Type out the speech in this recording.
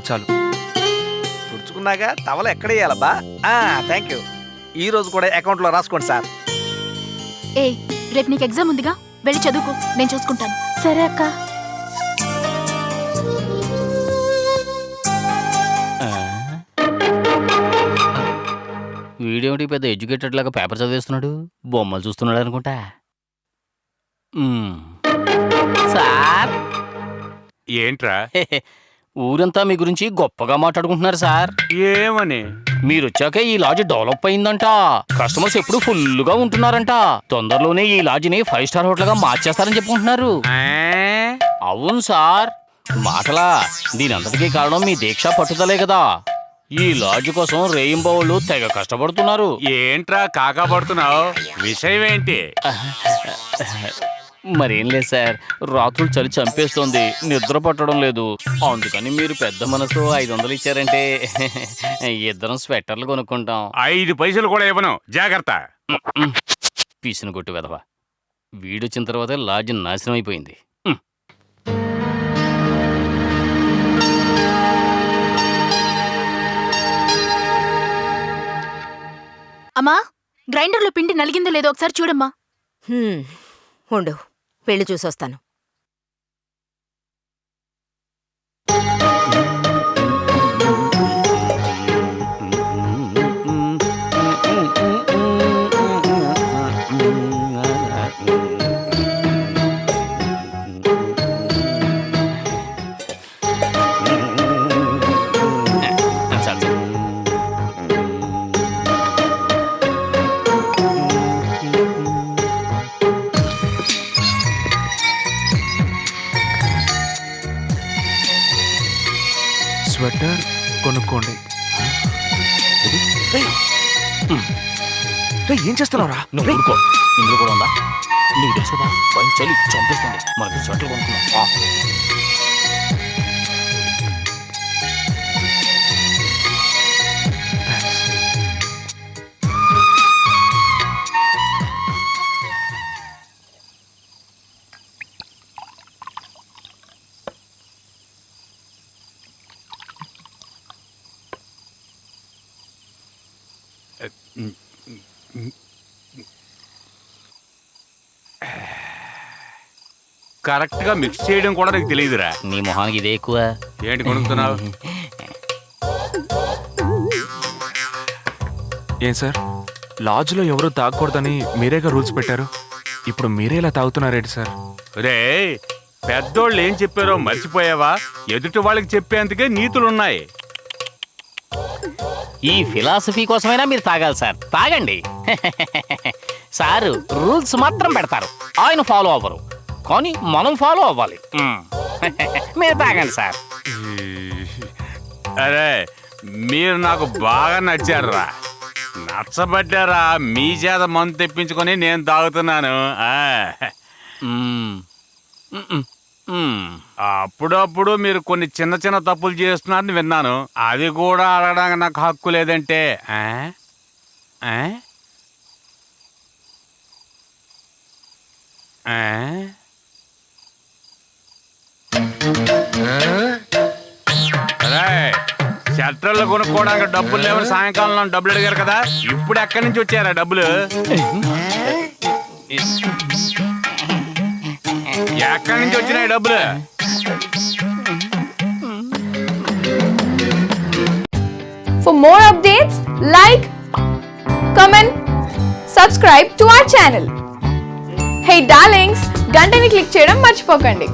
చాలు. తుడుచుకున్నాక టవల్ ఎక్కడ వేయాలబ్బా? Thank you. ఈ రోజు కూడా అకౌంట్లో రాసుకోండి సార్. ఏ రేపు నీకు ఎగ్జామ్ ఉందిగా, వెళ్ళి చదువుకో, నేను చూసుకుంటాను. సరే అక్క. వీడేమిటి పెద్ద ఎడ్యుకేటెడ్ లాగా పేపర్ చదివేస్తున్నాడు, బొమ్మలు చూస్తున్నాడు అనుకుంటా. సార్ ఏంట్రా? ఊరంతా మీ గురించి గొప్పగా మాట్లాడుకుంటున్నారు సార్. ఏమని? మీరొచ్చాక ఈ లాడ్జ్ డెవలప్ అయిందంట, కస్టమర్స్ ఎప్పుడు ఫుల్గా ఉంటున్నారంట, తొందరలోనే ఈ లాడ్జిని 5 స్టార్ హోటల్ గా మార్చేస్తారని చెప్పుకుంటున్నారు. అవును సార్, మాటలా? దీనంతటికీ కారణం మీ దీక్ష పట్టుదలే కదా. ఈ లాడ్జ్ కోసం రేయింబవళ్ళు తెగ కష్టపడుతున్నారు. ఏంట్రా కాకా పడుతున్నావు? విషయం ఏంటి? మరేం లేదు సార్, రాత్రులు చలి చంపేస్తోంది, నిద్ర పట్టడం లేదు. అందుకని మీరు పెద్ద మనసు 500 ఇచ్చారంటే ఇద్దరం స్వెటర్లు కొనుక్కుంటాం. 5 పైసలు కూడా ఇవ్వను, జాగ్రత్త. పీసును కొట్టు వెదవా. వీడొచ్చిన తర్వాత లాడ్జ్ నాశనం అయిపోయింది. అమ్మా, గ్రైండర్లో పిండి నలిగిందో లేదో ఒకసారి చూడమ్మా. ఉండు, వెళ్ళి చూసొస్తాను. స్వెటర్ కొనుక్కోండి. ఏం చేస్తున్నావురా? నువ్వు ఊరుకో. ఇందులో కూడా ఉందా? నీకు తెలుసు కదా, పైన చలి చంపేస్తుంది, మనకి స్వెటర్ కొనుక్కున్నాం. కరెక్ట్ గా మిక్స్ చేయడం కూడా నీకు తెలియదురా. నీ మొహానికి ఇదే ఎక్కువ. ఏంటి కొనుక్కున్నావు? ఏం సార్, లాడ్జ్లో ఎవరూ తాగకూడదని మీరేగా రూల్స్ పెట్టారు, ఇప్పుడు మీరే ఇలా తాగుతున్నారేంటి సార్? రే, పెద్దోళ్ళు ఏం చెప్పారో మర్చిపోయావా? ఎదుటి వాళ్ళకి చెప్పేందుకే నీతులున్నాయి. ఈ ఫిలాసఫీ కోసమైనా మీరు తాగాలి సార్, తాగండి. సారు రూల్స్ మాత్రం పెడతారు, ఆయన ఫాలో అవ్వరు, కానీ మనం ఫాలో అవ్వాలి. మీరు తాగండి సార్. అరే, మీరు నాకు బాగా నచ్చారురా, నచ్చబడ్డారా? మీ చేత మందు తెప్పించుకొని నేను తాగుతున్నాను. అప్పుడప్పుడు మీరు కొన్ని చిన్న చిన్న తప్పులు చేస్తున్నారని విన్నాను, అది కూడా అడగడానికి నాకు హక్కు లేదంటే షట్టర్లు కొనుక్కోవడానికి డబ్బులు లేవని సాయంకాలంలో డబ్బులు అడిగారు కదా, ఇప్పుడు ఎక్కడి నుంచి వచ్చారా డబ్బులు? ఎక్కడి నుంచి వచ్చినాయి డబ్బులు? For more updates, like, comment, subscribe to our channel. Hey darlings, గంటని click చేయడం మర్చిపోకండి.